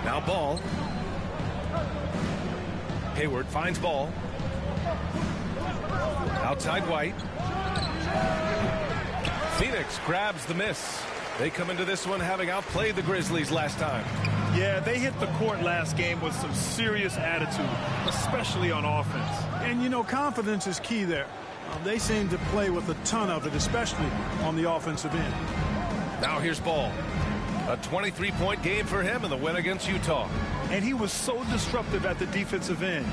Now Ball. Hayward finds Ball. Outside White. Phoenix grabs the miss. They come into this one having outplayed the Grizzlies last time. Yeah, they hit the court last game with some serious attitude, especially on offense. And, you know, confidence is key there. They seem to play with a ton of it, especially on the offensive end. Now here's Ball. A 23-point game for him in the win against Utah. And he was so disruptive at the defensive end.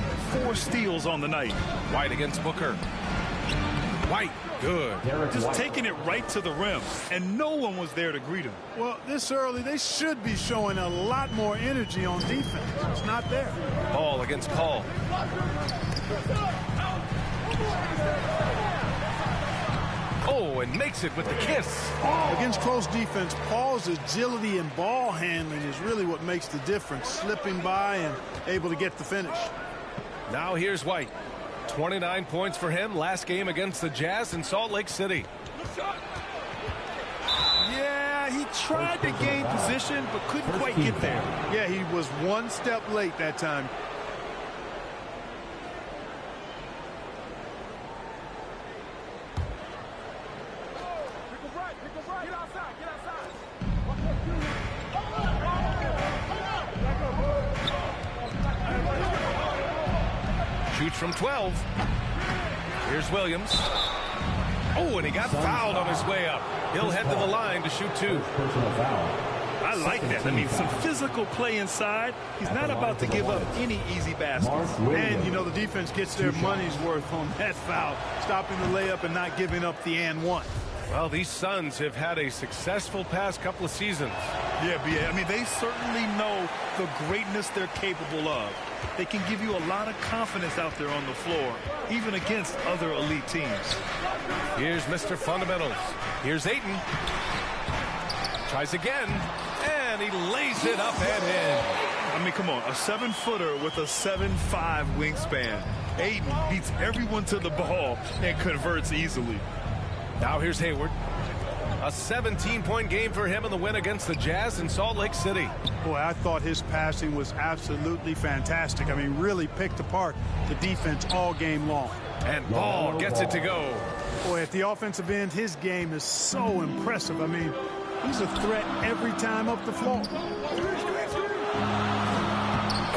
4 steals on the night. White against Booker. White, good. Just taking it right to the rim, and no one was there to greet him. Well, this early, they should be showing a lot more energy on defense. It's not there. Ball against Paul. Oh, and makes it with the kiss. Against close defense, Paul's agility and ball handling is really what makes the difference. Slipping by and able to get the finish. Now here's White. 29 points for him last game against the Jazz in Salt Lake City. Yeah, he tried to gain position but couldn't quite get there. Yeah, he was one step late that time. Shoots from 12. Here's Williams. Oh, and he got fouled on his way up. He'll head to the line to shoot 2. I like that. I mean, some physical play inside. He's not about to give up any easy baskets. And, you know, the defense gets their money's worth on that foul, stopping the layup and not giving up the and one. Well, these Suns have had a successful past couple of seasons. Yeah, B.A. I mean, they certainly know the greatness they're capable of. They can give you a lot of confidence out there on the floor, even against other elite teams. Here's Mr. Fundamentals. Here's Ayton. Tries again, and he lays it up and in. I mean, come on, a 7-footer with a 7'5" wingspan. Ayton beats everyone to the ball and converts easily. Now here's Hayward. A 17-point game for him in the win against the Jazz in Salt Lake City. Boy, I thought his passing was absolutely fantastic. I mean, really picked apart the defense all game long. And Ball gets it to go. Boy, at the offensive end, his game is so impressive. I mean, he's a threat every time up the floor.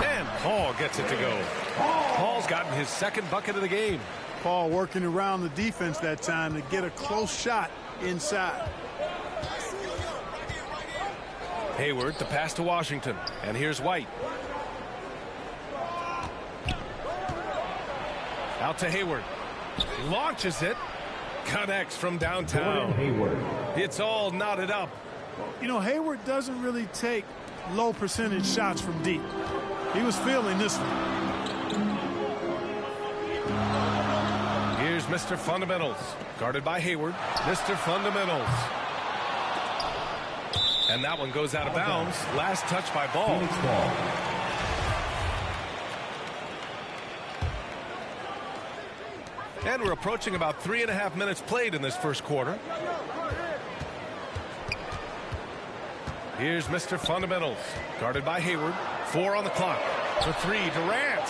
And Paul gets it to go. Paul's gotten his second bucket of the game. Paul working around the defense that time to get a close shot inside. Hayward, the pass to Washington. And here's White. Out to Hayward. Launches it. Connects from downtown. It's all knotted up. You know, Hayward doesn't really take low percentage shots from deep. He was feeling this one. Here's Mr. Fundamentals. Guarded by Hayward. Mr. Fundamentals. And that one goes out of bounds. Last touch by Ball. And we're approaching about 3.5 minutes played in this first quarter. Here's Mr. Fundamentals. Guarded by Hayward. 4 on the clock. The 3, Durant.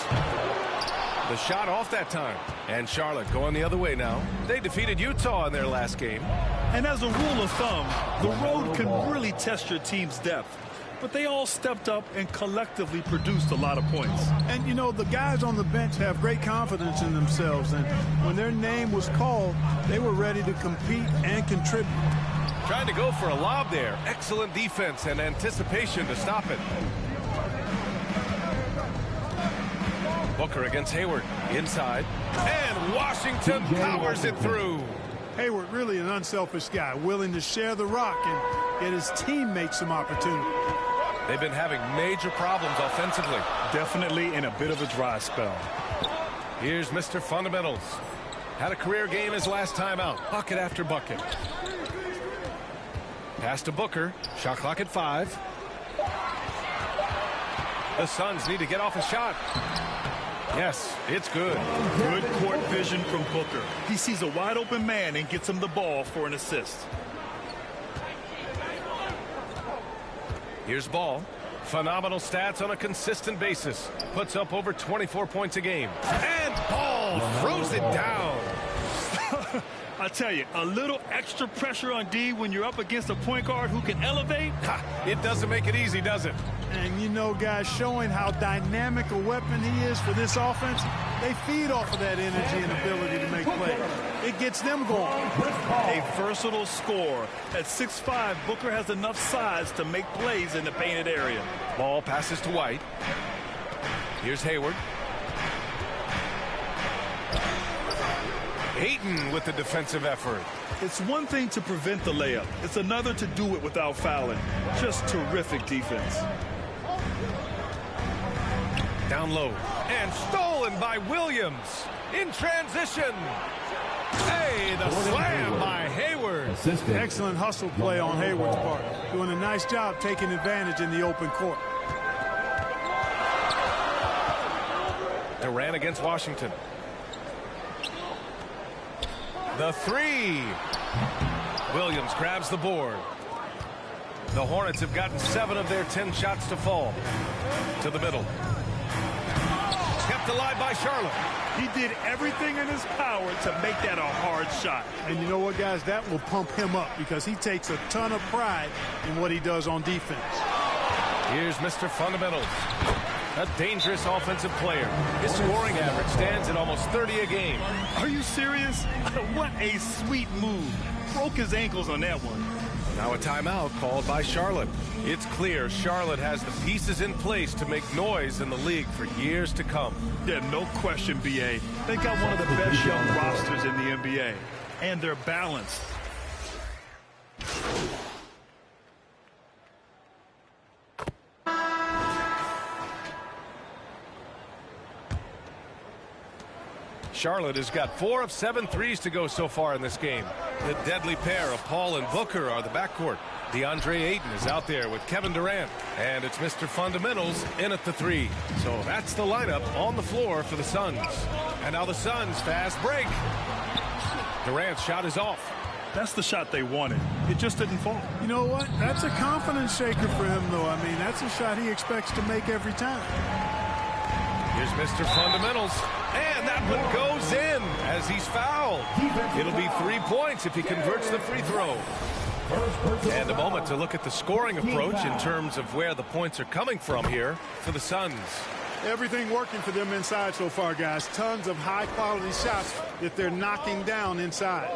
The shot off that time. And Charlotte going the other way now. They defeated Utah in their last game. And as a rule of thumb, the road can really test your team's depth. But they all stepped up and collectively produced a lot of points. And, you know, the guys on the bench have great confidence in themselves. And when their name was called, they were ready to compete and contribute. Trying to go for a lob there. Excellent defense and anticipation to stop it. Booker against Hayward. Inside. And Washington powers it through. Hayward, really an unselfish guy, willing to share the rock and get his teammates some opportunity. They've been having major problems offensively. Definitely in a bit of a dry spell. Here's Mr. Fundamentals. Had a career game his last time out. Bucket after bucket. Pass to Booker. Shot clock at 5. The Suns need to get off a shot. Yes, it's good. Good court vision from Booker. He sees a wide open man and gets him the ball for an assist. Here's Ball. Phenomenal stats on a consistent basis. Puts up over 24 points a game. And Paul throws it down. I tell you, a little extra pressure on D when you're up against a point guard who can elevate. It doesn't make it easy, does it? And, you know, guys, showing how dynamic a weapon he is for this offense, they feed off of that energy and ability to make plays. It gets them going. A versatile scorer. At 6'5", Booker has enough size to make plays in the painted area. Ball passes to White. Here's Hayward. Ayton with the defensive effort. It's one thing to prevent the layup. It's another to do it without fouling. Just terrific defense. Down low. And stolen by Williams. In transition. Hey, the slam by Hayward. Excellent hustle play on Hayward's part. Doing a nice job taking advantage in the open court. Durant against Washington. The three. Williams grabs the board. The Hornets have gotten 7 of their 10 shots to fall. To the middle. Kept alive by Charlotte. He did everything in his power to make that a hard shot. And you know what, guys? That will pump him up because he takes a ton of pride in what he does on defense. Here's Mr. Fundamentals. A dangerous offensive player. His scoring average stands at almost 30 a game. Are you serious? What a sweet move. Broke his ankles on that one. Now a timeout called by Charlotte. It's clear Charlotte has the pieces in place to make noise in the league for years to come. Yeah, no question, B.A. They got one of the best young rosters in the NBA. And they're balanced. Charlotte has got 4 of 7 threes to go so far in this game. The deadly pair of Paul and Booker are the backcourt. DeAndre Ayton is out there with Kevin Durant. And it's Mr. Fundamentals in at the 3. So that's the lineup on the floor for the Suns. And now the Suns fast break. Durant's shot is off. That's the shot they wanted. It just didn't fall. You know what? That's a confidence shaker for him, though. I mean, that's a shot he expects to make every time. Here's Mr. Fundamentals. And that one goes in as he's fouled. It'll be 3 points if he converts the free throw. And a moment to look at the scoring approach in terms of where the points are coming from here for the Suns. Everything working for them inside so far, guys. Tons of high-quality shots that they're knocking down inside.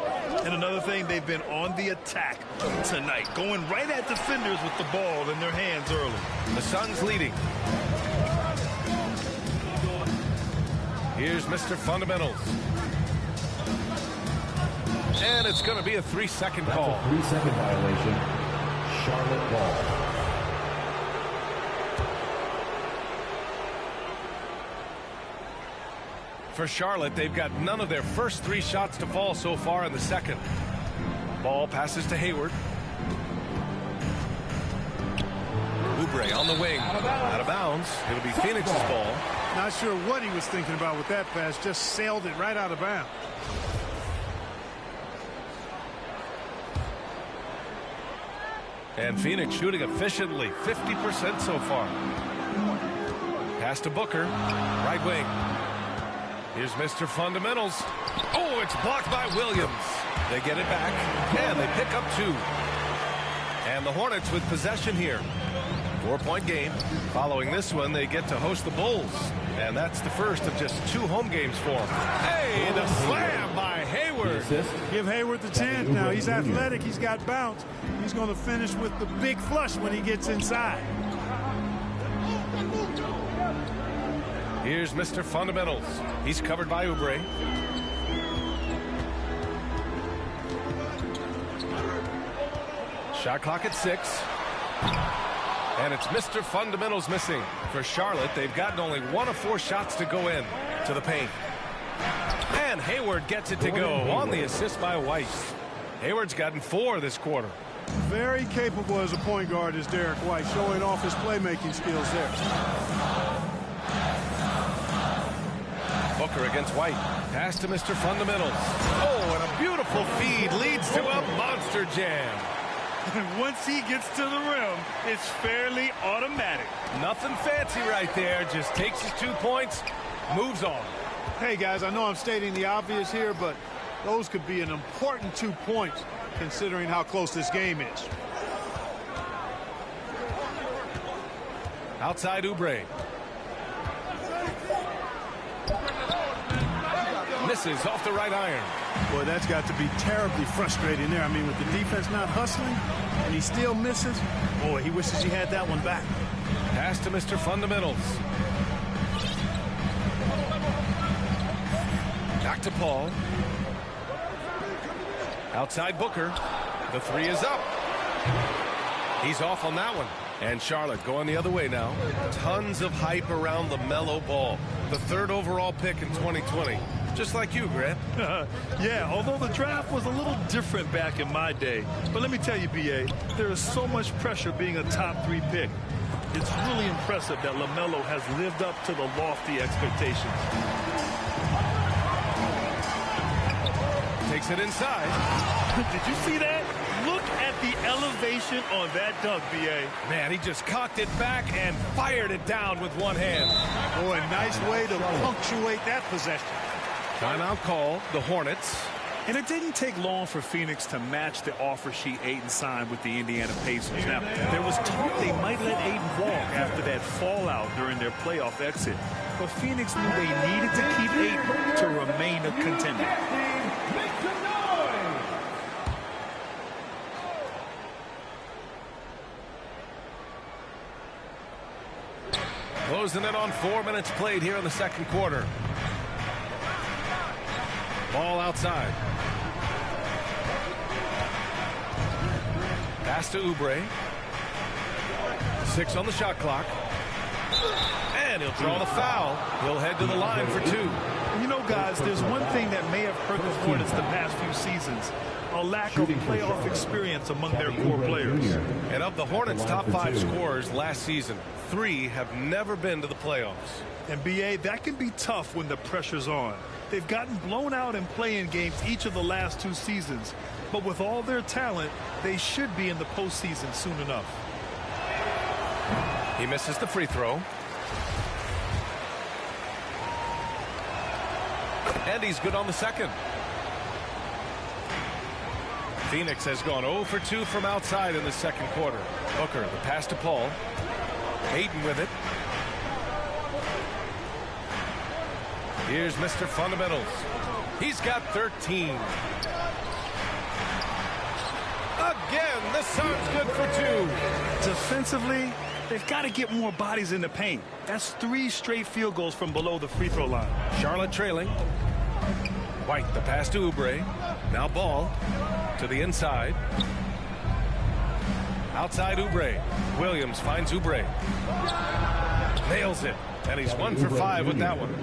And another thing, they've been on the attack tonight, going right at defenders with the ball in their hands early. The Suns leading. Here's Mr. Fundamentals. And it's going to be a 3-second call. 3-second violation. Charlotte ball. For Charlotte, they've got none of their first 3 shots to fall so far in the second. Ball passes to Hayward. Oubre on the wing. Out of bounds. It'll be Phoenix's ball. Not sure what he was thinking about with that pass. Just sailed it right out of bounds. And Phoenix shooting efficiently. 50% so far. Pass to Booker. Right wing. Here's Mr. Fundamentals. Oh, it's blocked by Williams. They get it back. And they pick up 2. And the Hornets with possession here. 4-point game. Following this one, they get to host the Bulls. And that's the first of just 2 home games for them. Hey, the slam by Hayward. Give Hayward the chance now. He's athletic. He's got bounce. He's going to finish with the big flush when he gets inside. Here's Mr. Fundamentals. He's covered by Oubre. Shot clock at 6. And it's Mr. Fundamentals missing. For Charlotte, they've gotten only 1 of 4 shots to go in to the paint. And Hayward gets it to go on the assist by White. Hayward's gotten 4 this quarter. Very capable as a point guard is Derek White, showing off his playmaking skills there. Booker against White. Pass to Mr. Fundamentals. Oh, and a beautiful feed leads to a monster jam. And once he gets to the rim, it's fairly automatic. Nothing fancy right there. Just takes his 2 points, moves on. Hey, guys, I know I'm stating the obvious here, but those could be an important 2 points considering how close this game is. Outside Oubre. Misses off the right iron. Boy, that's got to be terribly frustrating there. I mean, with the defense not hustling and he still misses, boy, he wishes he had that one back. Pass to Mr. Fundamentals. Back to Paul. Outside Booker. The three is up. He's off on that one. And Charlotte going the other way now. Tons of hype around LaMelo Ball. The 3rd overall pick in 2020. Just like you, Grant. Yeah, although the draft was a little different back in my day. But let me tell you, B.A., there is so much pressure being a top 3 pick. It's really impressive that LaMelo has lived up to the lofty expectations. Takes it inside. Did you see that? Look at the elevation on that dunk, B.A. Man, he just cocked it back and fired it down with one hand. Boy, nice way to punctuate that possession. Timeout call, the Hornets. And it didn't take long for Phoenix to match the offer sheet Ayton signed with the Indiana Pacers. Now, there was talk they might let Ayton walk after that fallout during their playoff exit. But Phoenix knew they needed to keep Ayton to remain a contender. Closing in on 4 minutes played here in the second quarter. Ball outside. Pass to Oubre. 6 on the shot clock. And he'll draw the foul. He'll head to the line for 2. You know, guys, there's one thing that may have hurt the Hornets the past few seasons. A lack of playoff experience among their core players. And of the Hornets' top 5 scorers last season, 3 have never been to the playoffs. And, B.A., that can be tough when the pressure's on. They've gotten blown out in play-in games each of the last 2 seasons. But with all their talent, they should be in the postseason soon enough. He misses the free throw. And he's good on the second. Phoenix has gone 0 for 2 from outside in the second quarter. Booker, the pass to Paul. Ayton with it. Here's Mr. Fundamentals. He's got 13. Again, the Suns good for 2. Defensively, they've got to get more bodies in the paint. That's 3 straight field goals from below the free throw line. Charlotte trailing. White, the pass to Oubre. Now Ball to the inside. Outside Oubre. Williams finds Oubre. Nails it. And he's 1 for 5 with that one.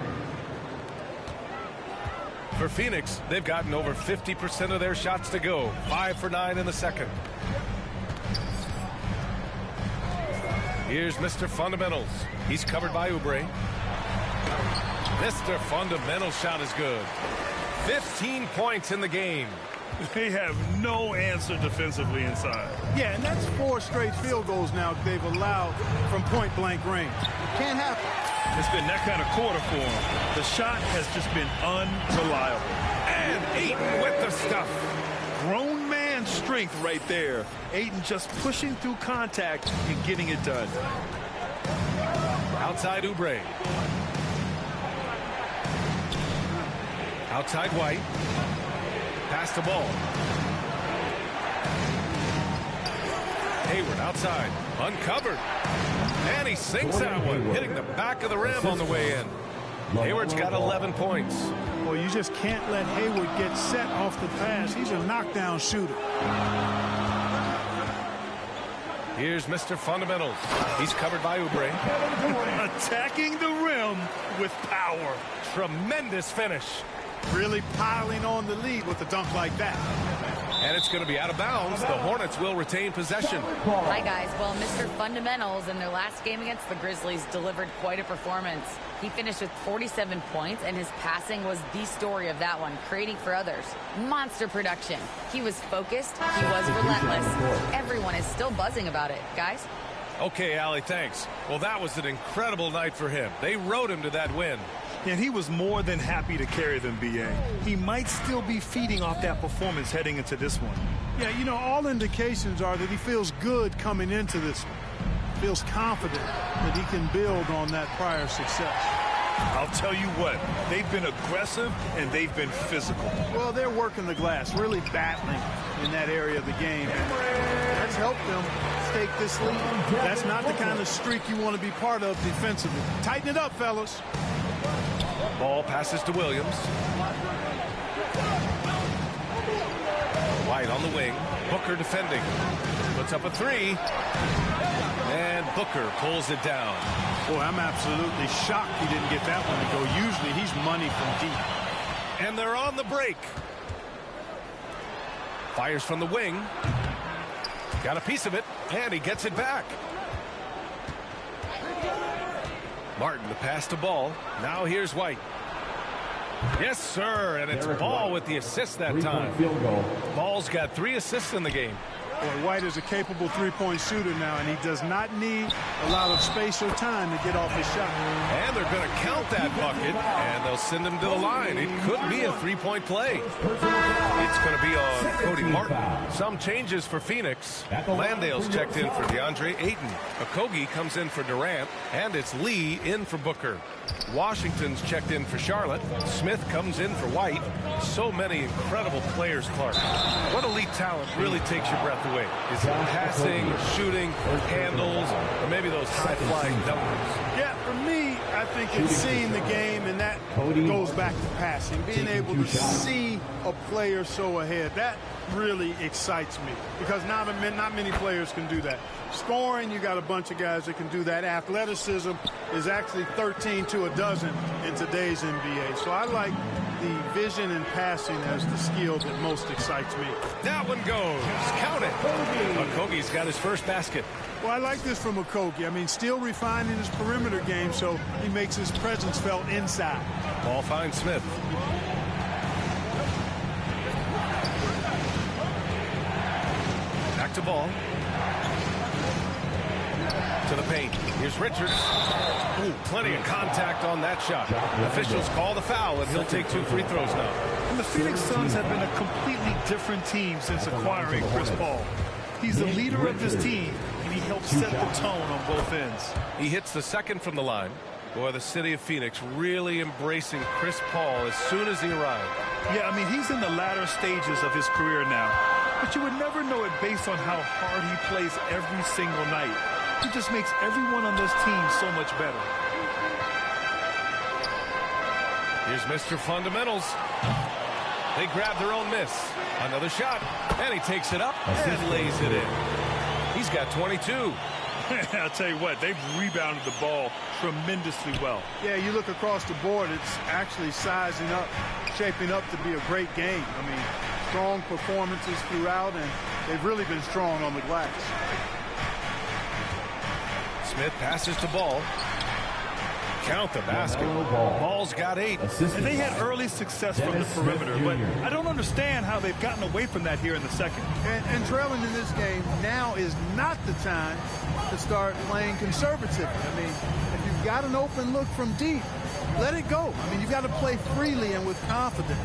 For Phoenix, they've gotten over 50% of their shots to go. 5 for 9 in the second. Here's Mr. Fundamentals. He's covered by Oubre. Mr. Fundamental shot is good. 15 points in the game. They have no answer defensively inside. Yeah, and that's 4 straight field goals now they've allowed from point-blank range. It can't happen. It's been that kind of quarter for them. The shot has just been unreliable. And Ayton with the stuff. Grown man strength right there. Ayton just pushing through contact and getting it done. Outside Oubre. Outside White. Pass the ball. Hayward outside. Uncovered. And he sinks that one, hitting the back of the rim on the way in. Hayward's got 11 points. Well, you just can't let Hayward get set off the pass. He's a knockdown shooter. Here's Mr. Fundamentals. He's covered by Oubre. Attacking the rim with power. Tremendous finish. Really piling on the lead with a dunk like that. And it's going to be out of bounds. The Hornets will retain possession. Hi, guys. Well, Mr. Fundamentals in their last game against the Grizzlies delivered quite a performance. He finished with 47 points, and his passing was the story of that one, creating for others. Monster production. He was focused. He was relentless. Everyone is still buzzing about it. Guys? Okay, Allie, thanks. Well, that was an incredible night for him. They rode him to that win. And he was more than happy to carry them, B.A. He might still be feeding off that performance heading into this one. Yeah, you know, all indications are that he feels good coming into this one. Feels confident that he can build on that prior success. I'll tell you what, they've been aggressive and they've been physical. Well, they're working the glass, really battling in that area of the game. And that's helped them stake this lead. That's not the kind of streak you want to be part of defensively. Tighten it up, fellas. Ball passes to Williams. White on the wing. Booker defending. Puts up a three. And Booker pulls it down. Boy, I'm absolutely shocked he didn't get that one to go. Usually he's money from deep. And they're on the break. Fires from the wing. Got a piece of it, and he gets it back. Martin, the pass to Ball. Now here's White. Yes, sir, and it's Ball with the assist that time. Field goal. Ball's got 3 assists in the game. Boy, White is a capable three-point shooter now, and he does not need a lot of space or time to get off his shot. And they're going to count that bucket, and they'll send him to the line. It could be a three-point play. It's going to be on Cody Martin. Some changes for Phoenix. Landale's checked in for DeAndre Ayton. Okogie comes in for Durant, and it's Lee in for Booker. Washington's checked in for Charlotte. Smith comes in for White. So many incredible players, Clark. What elite talent really takes your breath away? Is it passing, shooting, handles, or maybe those high-flying numbers? Yeah, for me, I think it's seeing the game, and that goes back to passing. Being able to see a player so ahead, that really excites me because not many players can do that. Scoring, you got a bunch of guys that can do that. Athleticism is actually 13 to a dozen in today's NBA. So I like the vision and passing as the skill that most excites me. That one goes. Count it. Okogie's got his first basket. Well, I like this from Okogie. I mean, still refining his perimeter game, so he makes his presence felt inside. Ball finds Smith. Back to Ball. To the paint. Here's Richards. Ooh, plenty of contact on that shot. Officials call the foul, and he'll take 2 free throws now. And the Phoenix Suns have been a completely different team since acquiring Chris Paul. He's the leader of this team, and he helps set the tone on both ends. He hits the second from the line. Boy, the city of Phoenix really embracing Chris Paul as soon as he arrived. Yeah, I mean, he's in the latter stages of his career now. But you would never know it based on how hard he plays every single night. He just makes everyone on this team so much better. Here's Mr. Fundamentals. They grab their own miss. Another shot, and he takes it up and lays it in. He's got 22. I'll tell you what, they've rebounded the ball tremendously well. Yeah, you look across the board, it's actually sizing up, shaping up to be a great game. I mean, strong performances throughout, and they've really been strong on the glass. Smith passes to Ball. Count the basket. Ball's got 8. And they had early success from the perimeter, but I don't understand how they've gotten away from that here in the second. And trailing in this game, now is not the time to start playing conservatively. I mean, if you've got an open look from deep, let it go. I mean, you've got to play freely and with confidence.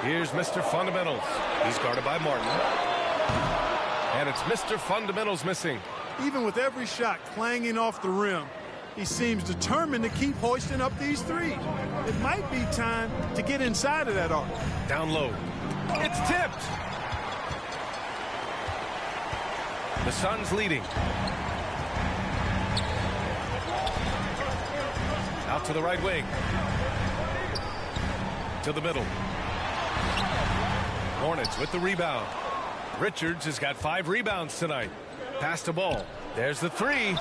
Here's Mr. Fundamentals. He's guarded by Martin. And it's Mr. Fundamentals missing. Even with every shot clanging off the rim, he seems determined to keep hoisting up these threes. It might be time to get inside of that arc. Down low. It's tipped. The Suns leading. Out to the right wing. To the middle. Hornets with the rebound. Richards has got 5 rebounds tonight. Pass to Ball. There's the 3.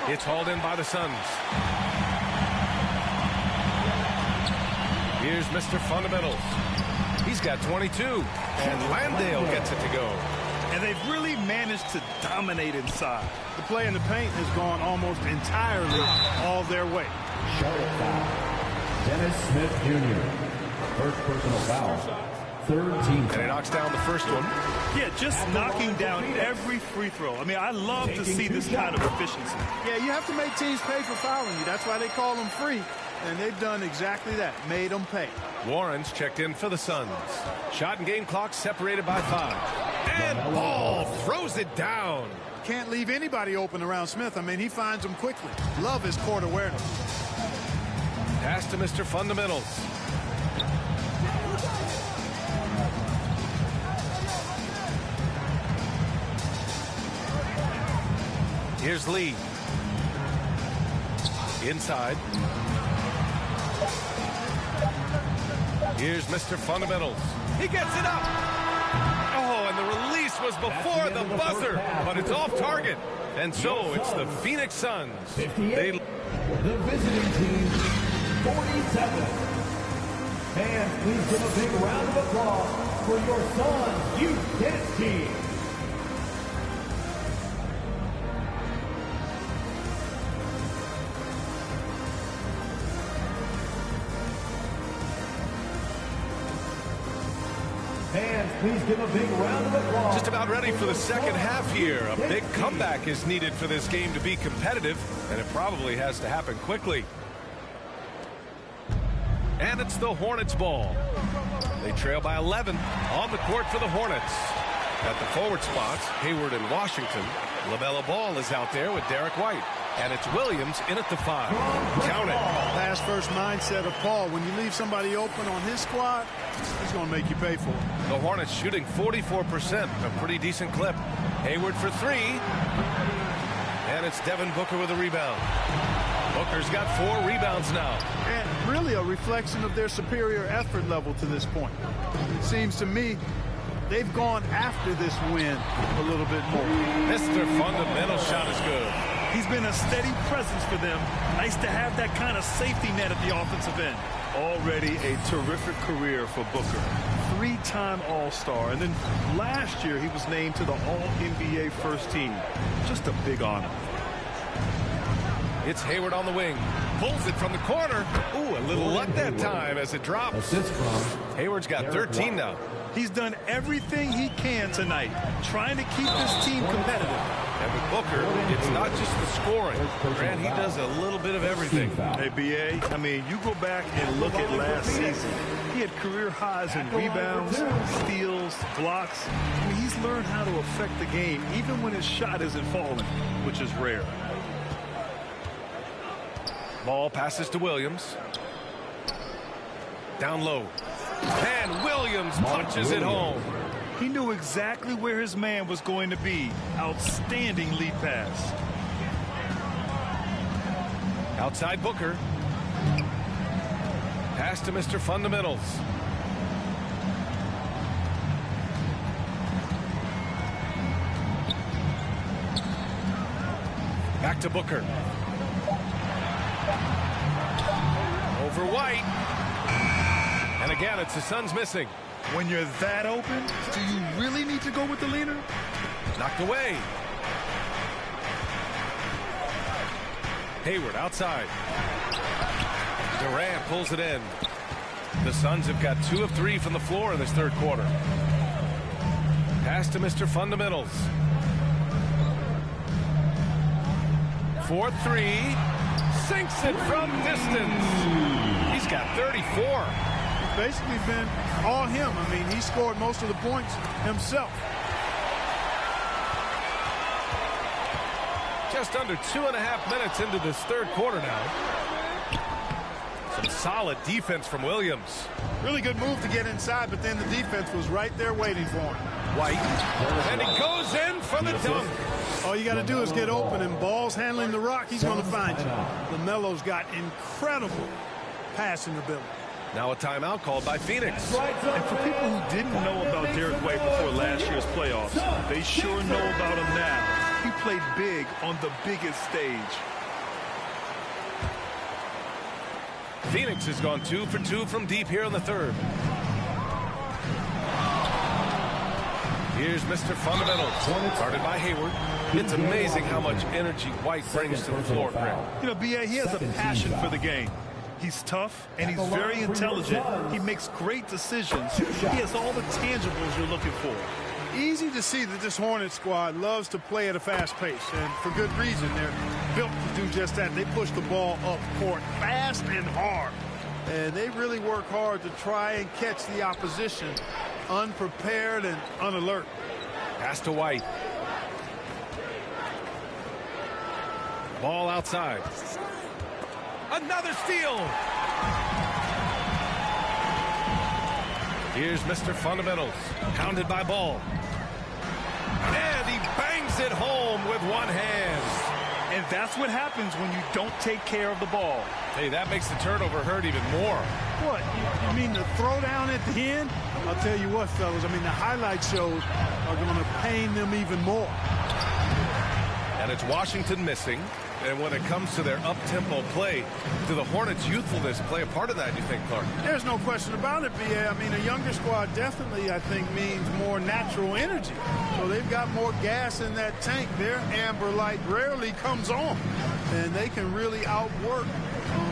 It's hauled in by the Suns. Here's Mr. Fundamentals. He's got 22. And Landale gets it to go. And they've really managed to dominate inside. The play in the paint has gone almost entirely all their way. Charlotte foul. Dennis Smith Jr. First personal foul. third team And he knocks down the first one. Yeah, just knocking down every free throw. I mean, I love to see this kind of efficiency. Yeah, you have to make teams pay for fouling you. That's why they call them free. And they've done exactly that, made them pay. Warren's checked in for the Suns. Shot and game clock separated by 5. And Ball throws it down. Can't leave anybody open around Smith. I mean, he finds them quickly. Love his court awareness. Pass to Mr. Fundamentals. Here's Lee. Inside. Here's Mr. Fundamentals. He gets it up. Oh, and the release was before the buzzer, but it's off target. And so it's the Phoenix Suns. The visiting team, 47. Fans, please give a big round of applause for your Suns Youth Tennis Team. Fans, please give a big round of applause. Just about ready for the second half here. A big comeback is needed for this game to be competitive, and it probably has to happen quickly. And it's the Hornets ball. They trail by 11 on the court for the Hornets. At the forward spots, Hayward and Washington. LaMelo Ball is out there with Derek White. And it's Williams in at the 5. Count it. Pass first mindset of Paul. When you leave somebody open on his squad, he's going to make you pay for it. The Hornets shooting 44%, a pretty decent clip. Hayward for 3. And it's Devin Booker with a rebound. Booker's got 4 rebounds now. And really a reflection of their superior effort level to this point. It seems to me they've gone after this win a little bit more. Mr. Fundamental shot is good. He's been a steady presence for them. Nice to have that kind of safety net at the offensive end. Already a terrific career for Booker. 3-time All-Star. And then last year he was named to the All-NBA first team. Just a big honor. It's Hayward on the wing. Pulls it from the corner. Ooh, a little luck that time as it drops. Assist from Hayward's got 13 now. He's done everything he can tonight, trying to keep this team competitive. And with Booker, it's not just the scoring. Grant, he does a little bit of everything. Hey, B.A., I mean, you go back and look at last season. He had career highs in rebounds, steals, blocks. I mean, he's learned how to affect the game, even when his shot isn't falling, which is rare. Ball passes to Williams. Down low. And Williams punches it home. He knew exactly where his man was going to be. Outstanding lead pass. Outside Booker. Pass to Mr. Fundamentals. Back to Booker. Over White. And again, it's the Suns missing. When you're that open, do you really need to go with the leader? Knocked away. Hayward outside. Durant pulls it in. The Suns have got 2 of 3 from the floor in this third quarter. Pass to Mr. Fundamentals. 4-3. Sinks it from distance. He's got 34. Basically been all him. I mean, he scored most of the points himself. Just under 2.5 minutes into this third quarter now. Some solid defense from Williams. Really good move to get inside, but then the defense was right there waiting for him. White. And he goes in for the dunk. All you got to do is get open, and Ball's handling the rock. He's going to find you. LaMelo's got incredible passing ability. Now a timeout called by Phoenix. And for people who didn't know about Derek White before last year's playoffs, they sure know about him now. He played big on the biggest stage. Phoenix has gone 2 for 2 from deep here in the third. Here's Mr. Fundamentals, guarded by Hayward. It's amazing how much energy White brings to the floor, Grant. You know, B.A., he has a passion for the game. He's tough, and he's very intelligent. He makes great decisions. He has all the tangibles you're looking for. Easy to see that this Hornet squad loves to play at a fast pace, and for good reason. They're built to do just that. They push the ball up court fast and hard, and they really work hard to try and catch the opposition unprepared and unalert. Pass to White. Ball outside. Another steal. Here's Mr. Fundamentals, pounded by Ball. And he bangs it home with one hand. And that's what happens when you don't take care of the ball. Hey, that makes the turnover hurt even more. What, you mean the throwdown at the end? I'll tell you what, fellas, I mean, the highlight shows are going to pain them even more. And it's Washington missing. And when it comes to their up-tempo play, do the Hornets' youthfulness play a part of that, you think, Clark? There's no question about it, B.A. I mean, a younger squad definitely, I think, means more natural energy. So they've got more gas in that tank. Their amber light rarely comes on. And they can really outwork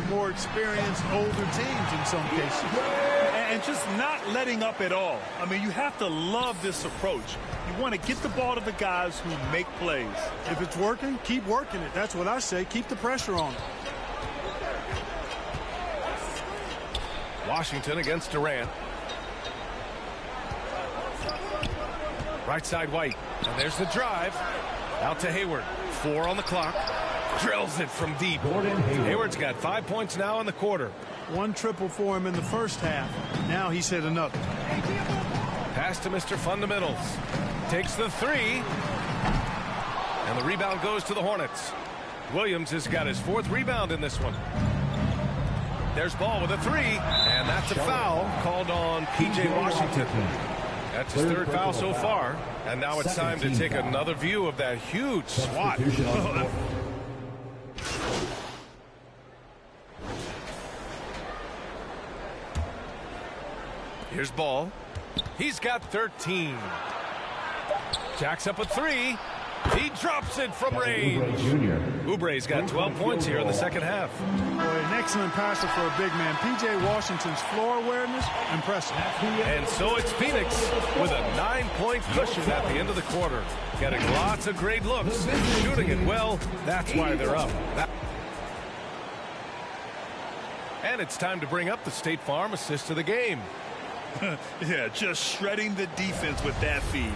more experienced older teams in some cases. And just not letting up at all. I mean, you have to love this approach. You want to get the ball to the guys who make plays. If it's working, keep working it. That's what I say. Keep the pressure on it. Washington against Durant. Right side White. And there's the drive. Out to Hayward. 4 on the clock. Drills it from deep. Hayward's got 5 points now in the quarter. 1 triple for him in the first half. Now he's hit another. Pass to Mr. Fundamentals. Takes the 3. And the rebound goes to the Hornets. Williams has got his 4th rebound in this one. There's Ball with a 3. And that's a foul called on P.J. Washington. That's his 3rd foul so far. And now it's time to take another view of that huge swat. Here's Ball. He's got 13. Jacks up a 3. He drops it from range. Oubre's got 12 points here in the second half. Boy, an excellent passer for a big man. P.J. Washington's floor awareness, impressive. And so it's Phoenix with a 9-point cushion at the end of the quarter. Getting lots of great looks. Shooting it well. That's why they're up. And it's time to bring up the State Farm assist of the game. Yeah, just shredding the defense with that feed.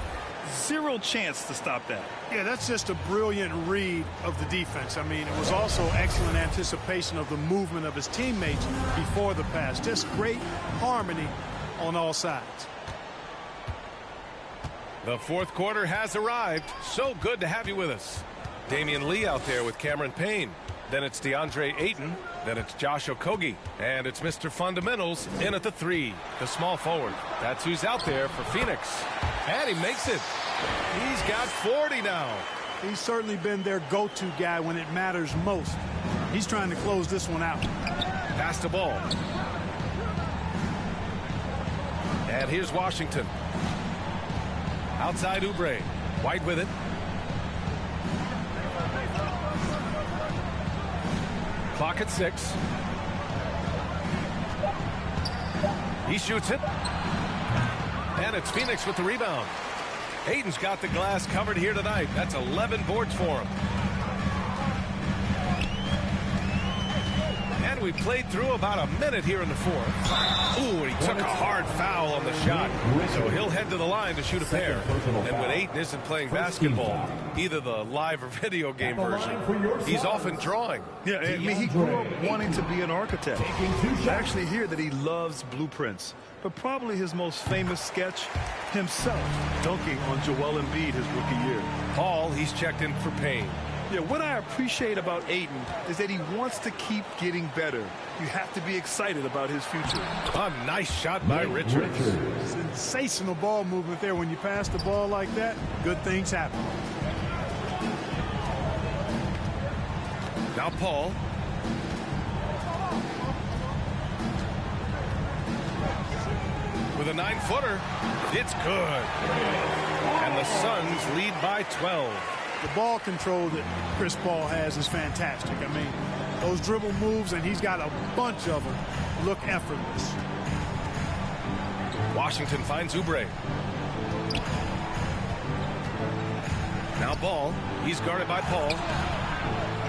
Zero chance to stop that. Yeah, that's just a brilliant read of the defense. I mean, it was also excellent anticipation of the movement of his teammates before the pass. Just great harmony on all sides. The 4th quarter has arrived. So good to have you with us. Damian Lee out there with Cameron Payne. Then it's DeAndre Ayton. Then it's Josh Okogie. And it's Mr. Fundamentals in at the 3. The small forward. That's who's out there for Phoenix. And he makes it. He's got 40 now. He's certainly been their go-to guy when it matters most. He's trying to close this one out. Pass the ball. And here's Washington. Outside Oubre. White with it. Clock at 6. He shoots it. And it's Phoenix with the rebound. Ayton's got the glass covered here tonight. That's 11 boards for him. And we played through about a minute here in the 4th. Ooh, and he took a hard foul on the shot. So he'll head to the line to shoot a pair. And when Ayton isn't playing basketball, either the live or video game version, he's often drawing. Yeah, I mean, he grew up wanting to be an architect. I actually hear that he loves blueprints. But probably his most famous sketch, himself dunking on Joel Embiid his rookie year. Paul, he's checked in for Payne. Yeah, what I appreciate about Ayton is that he wants to keep getting better. You have to be excited about his future. A nice shot by Richards. Sensational ball movement there. When you pass the ball like that, good things happen. Now Paul. With a 9-footer, it's good. And the Suns lead by 12. The ball control that Chris Paul has is fantastic. I mean, those dribble moves, and he's got a bunch of them, look effortless. Washington finds Oubre. Now Ball. He's guarded by Paul.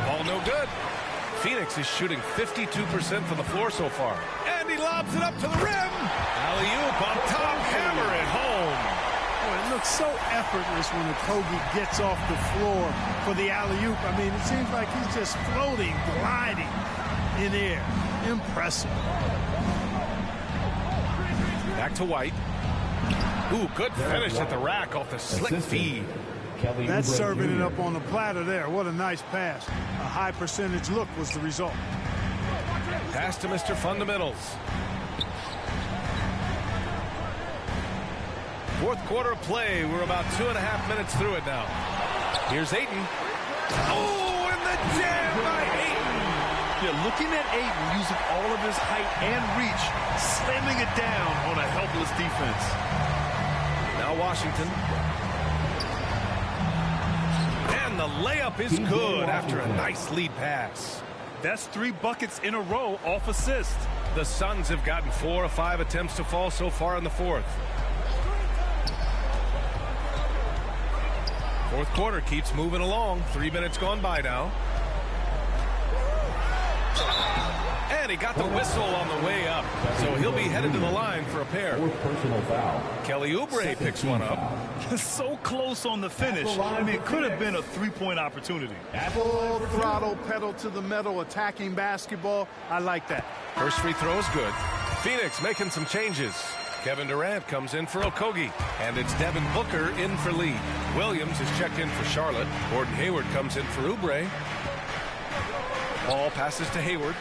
Ball no good. Phoenix is shooting 52% from the floor so far. And he lobs it up to the rim. Alley-oop on top. Hammer it home. Oh, it looks so effortless when Okogie gets off the floor for the alley-oop. I mean, it seems like he's just floating, gliding in air. Impressive. Back to White. Ooh, good finish at the rack off the slick feed. That's serving it up on the platter there. What a nice pass. A high percentage look was the result. Pass to Mr. Fundamentals. Fourth quarter of play. We're about 2.5 minutes through it now. Here's Ayton. Oh, and the jam by Ayton. Yeah, looking at Ayton using all of his height and reach, slamming it down on a helpless defense. Now Washington. And the layup is good after a nice lead pass. That's 3 buckets in a row off assist. The Suns have gotten 4 of 5 attempts to fall so far in the fourth. Fourth quarter keeps moving along. 3 minutes gone by now. And he got the whistle on the way up. So he'll be headed to the line for a pair. Personal foul. Kelly Oubre picks one up. So close on the finish. I mean, it could have been a 3-point opportunity. Full throttle, pedal to the metal, attacking basketball. I like that. First free throw is good. Phoenix making some changes. Kevin Durant comes in for Okogie. And it's Devin Booker in for Lee. Williams is checked in for Charlotte. Gordon Hayward comes in for Oubre. Ball passes to Hayward.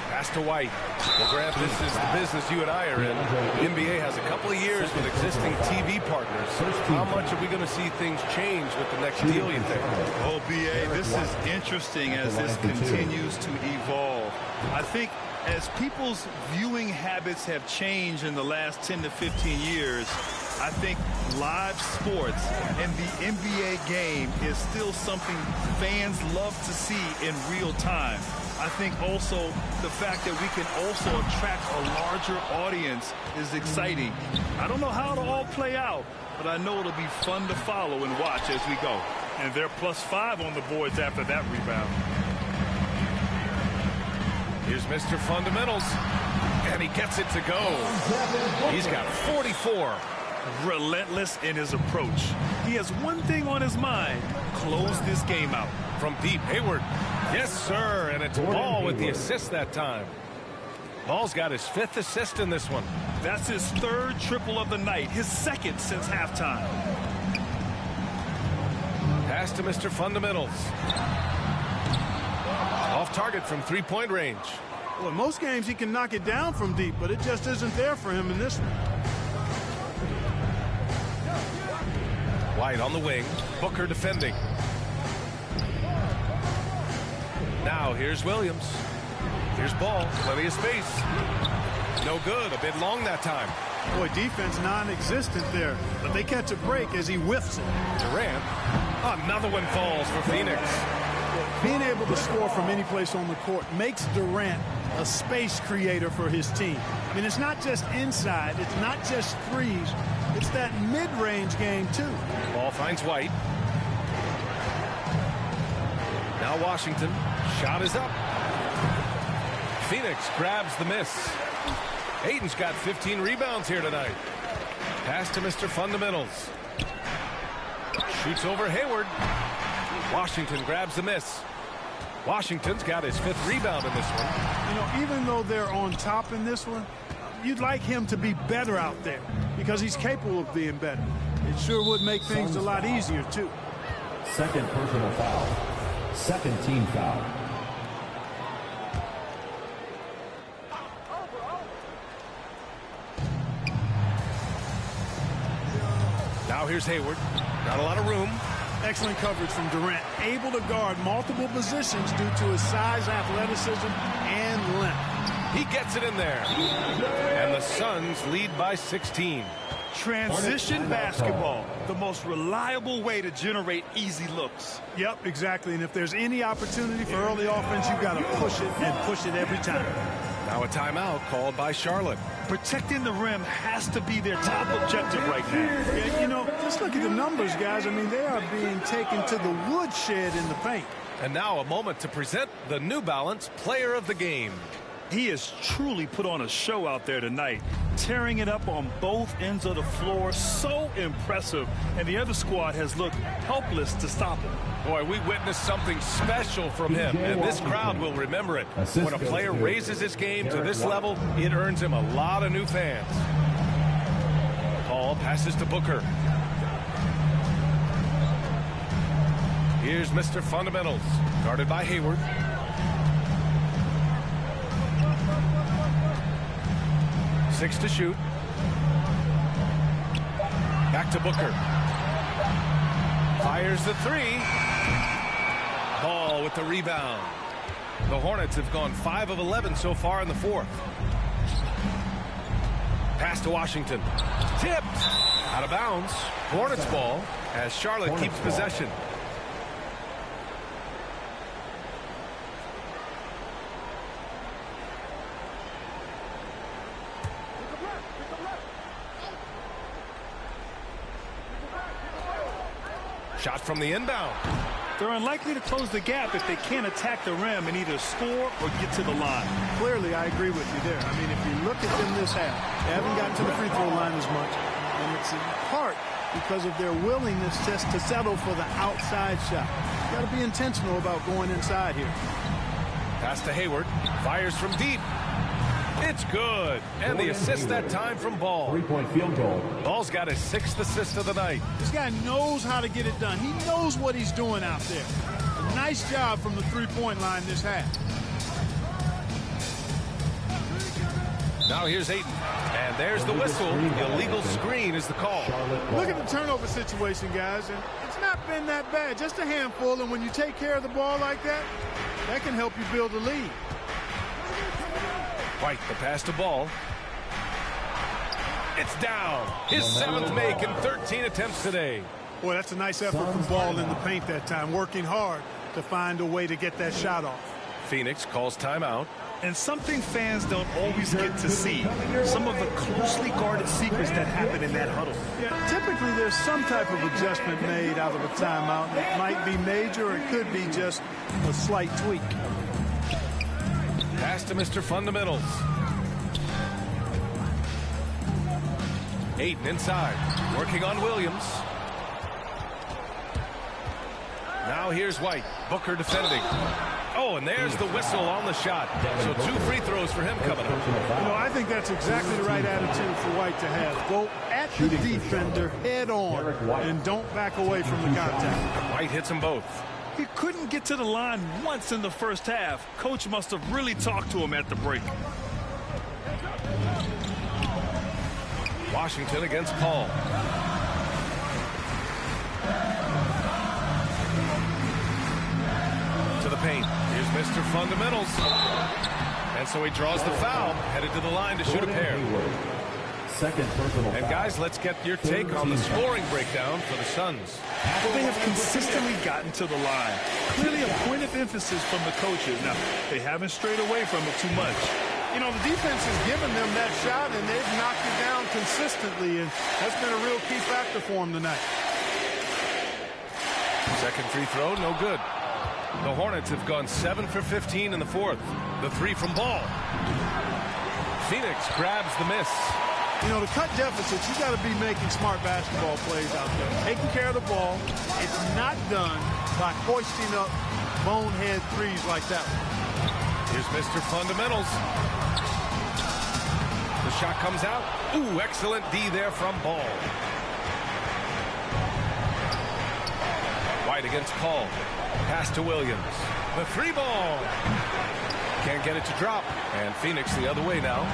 Pass to White. Well, Grant, this is the business you and I are in. The NBA has a couple of years with existing TV partners. How much are we going to see things change with the next deal, you think? Oh, B.A., this is interesting as this continues to evolve. I think as people's viewing habits have changed in the last 10 to 15 years, I think live sports and the NBA game is still something fans love to see in real time. I think also the fact that we can also attract a larger audience is exciting. I don't know how it'll all play out, but I know it'll be fun to follow and watch as we go. And they're +5 on the boards after that rebound. Here's Mr. Fundamentals, and he gets it to go. He's got 44. Relentless in his approach. He has one thing on his mind: close this game out. From deep, Hayward. Yes, sir, and it's Ball with the assist that time. Ball's got his 5th assist in this one. That's his 3rd triple of the night, his 2nd since halftime. Pass to Mr. Fundamentals. Off target from 3-point range. Well, in most games he can knock it down from deep, but it just isn't there for him in this one. White on the wing. Booker defending. Now here's Williams. Here's Ball. Plenty of space. No good. A bit long that time. Boy, defense non-existent there. But they catch a break as he whiffs it. Durant. Another one falls for Phoenix. Being able to score from any place on the court makes Durant a space creator for his team. I mean, it's not just inside. It's not just threes. It's that mid-range game, too. Ball finds White. Now Washington. Shot is up. Phoenix grabs the miss. Ayton's got 15 rebounds here tonight. Pass to Mr. Fundamentals. Shoots over Hayward. Washington grabs the miss. Washington's got his 5th rebound in this one. You know, even though they're on top in this one, you'd like him to be better out there because he's capable of being better. It sure would make things a lot easier, too. 2nd personal foul. 2nd team foul. Now here's Hayward. Not a lot of room. Excellent coverage from Durant. Able to guard multiple positions due to his size, athleticism, and length. He gets it in there. And the Suns lead by 16. Transition basketball, the most reliable way to generate easy looks. Yep, exactly. And if there's any opportunity for early offense, you've got to push it and push it every time. Now a timeout called by Charlotte. Protecting the rim has to be their top objective right now. Yeah, you know, just look at the numbers, guys. I mean, they are being taken to the woodshed in the paint. And now a moment to present the New Balance Player of the Game. He has truly put on a show out there tonight, tearing it up on both ends of the floor. So impressive. And the other squad has looked helpless to stop him. Boy, we witnessed something special from him, and this crowd will remember it. When a player raises his game to this level, it earns him a lot of new fans. Paul passes to Booker. Here's Mr. Fundamentals, guarded by Hayward. Six to shoot. Back to Booker. Fires the three. Ball with the rebound. The Hornets have gone 5 of 11 so far in the fourth. Pass to Washington. Tipped. Out of bounds. Hornets ball as Charlotte keeps possession. Shot from the inbound. They're unlikely to close the gap if they can't attack the rim and either score or get to the line. Clearly, I agree with you there. I mean, if you look at them this half, they haven't gotten to the free throw line as much. And it's in part because of their willingness just to settle for the outside shot. You got to be intentional about going inside here. Pass to Hayward. Fires from deep. It's good. And the assist that time from Ball. 3-point field goal. Ball's got his 6th assist of the night. This guy knows how to get it done. He knows what he's doing out there. A nice job from the three-point line this half. Now here's Ayton. And there's the whistle. The illegal screen is the call. Look at the turnover situation, guys. And it's not been that bad. Just a handful. And when you take care of the ball like that, that can help you build a lead. White, the pass to Ball. It's down. His 7th make in 13 attempts today. Boy, that's a nice effort from Ball in the paint that time, working hard to find a way to get that shot off. Phoenix calls timeout. And something fans don't always get to see, some of the closely guarded secrets that happen in that huddle. Yeah, typically there's some type of adjustment made out of a timeout. It might be major or it could be just a slight tweak. Pass to Mr. Fundamentals. Ayton inside, working on Williams. Now here's White. Booker defending. Oh, and there's the whistle on the shot. So 2 free throws for him coming up. You know, I think that's exactly the right attitude for White to have. Go at the defender head on and don't back away from the contact. White hits them both. He couldn't get to the line once in the first half. Coach must have really talked to him at the break. Washington against Paul. To the paint. Here's Mr. Fundamentals. And so he draws the foul, headed to the line to shoot a pair. Second personal And guys, let's get your take on the scoring breakdown for the Suns. They have consistently gotten to the line. Clearly a point of emphasis from the coaches. Now, they haven't strayed away from it too much. You know, the defense has given them that shot, and they've knocked it down consistently, and that's been a real key factor for them tonight. Second free throw, no good. The Hornets have gone 7 for 15 in the fourth. The 3 from Ball. Phoenix grabs the miss. You know, to cut deficits, you got to be making smart basketball plays out there. Taking care of the ball. It's not done by hoisting up bonehead threes like that one. Here's Mr. Fundamentals. The shot comes out. Ooh, excellent D there from Ball. White against Paul. Pass to Williams. The 3 ball. Can't get it to drop. And Phoenix the other way now.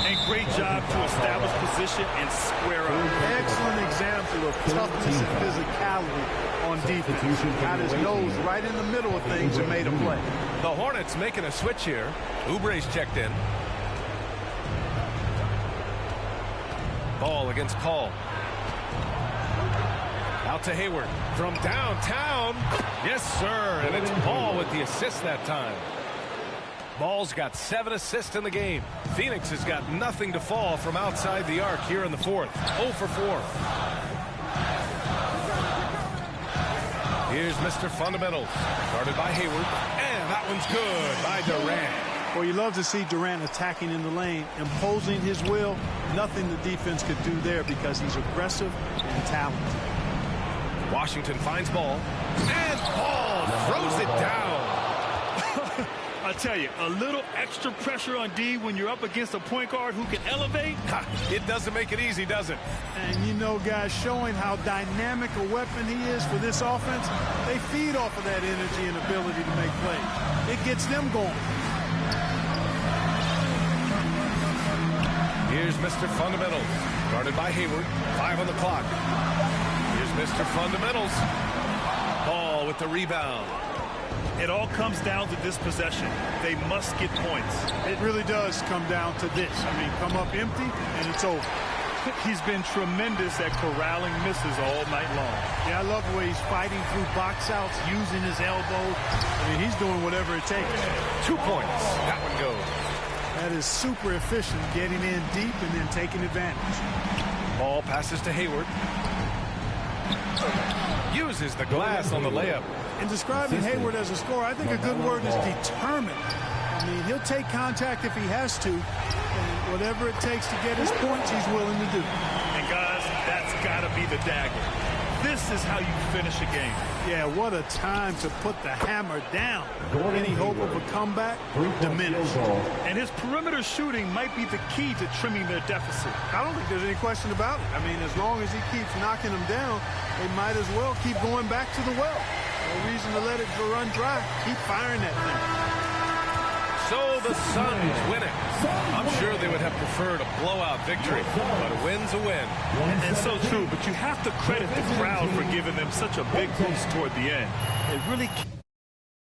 And great job to establish position and square up. Excellent example of toughness and physicality on defense. Got his nose right in the middle of things and made a play. The Hornets making a switch here. Oubre's checked in. Ball against Paul. Out to Hayward from downtown. Yes, sir. And it's Paul with the assist that time. Ball's got 7 assists in the game. Phoenix has got nothing to fall from outside the arc here in the fourth. 0 for 4. Here's Mr. Fundamentals. Guarded by Hayward. And that one's good by Durant. Well, you love to see Durant attacking in the lane, imposing his will. Nothing the defense could do there because he's aggressive and talented. Washington finds ball. And Paul throws it down. I tell you, a little extra pressure on D when you're up against a point guard who can elevate. It doesn't make it easy, does it? And, you know, guys, showing how dynamic a weapon he is for this offense, they feed off of that energy and ability to make plays. It gets them going. Here's Mr. Fundamentals. Guarded by Hayward. 5 on the clock. Here's Mr. Fundamentals. Ball with the rebound. It all comes down to this possession. They must get points. It really does come down to this. I mean, come up empty, and it's over. He's been tremendous at corralling misses all night long. Yeah, I love the way he's fighting through box outs, using his elbow. I mean, he's doing whatever it takes. 2 points. That one goes. That is super efficient, getting in deep and then taking advantage. Ball passes to Hayward. Uses the glass on the layup. In describing Hayward as a scorer, I think a good word is determined. I mean, he'll take contact if he has to, and whatever it takes to get his points, he's willing to do. And guys, that's got to be the dagger. This is how you finish a game. Yeah, what a time to put the hammer down. Any hope of a comeback diminished. And his perimeter shooting might be the key to trimming their deficit. I don't think there's any question about it. I mean, as long as he keeps knocking them down, they might as well keep going back to the well. No reason to let it run dry. Keep firing that thing. So the Suns win it. I'm sure they would have preferred a blowout victory, but a win's a win. And so true, but you have to credit the crowd for giving them such a big boost toward the end. It really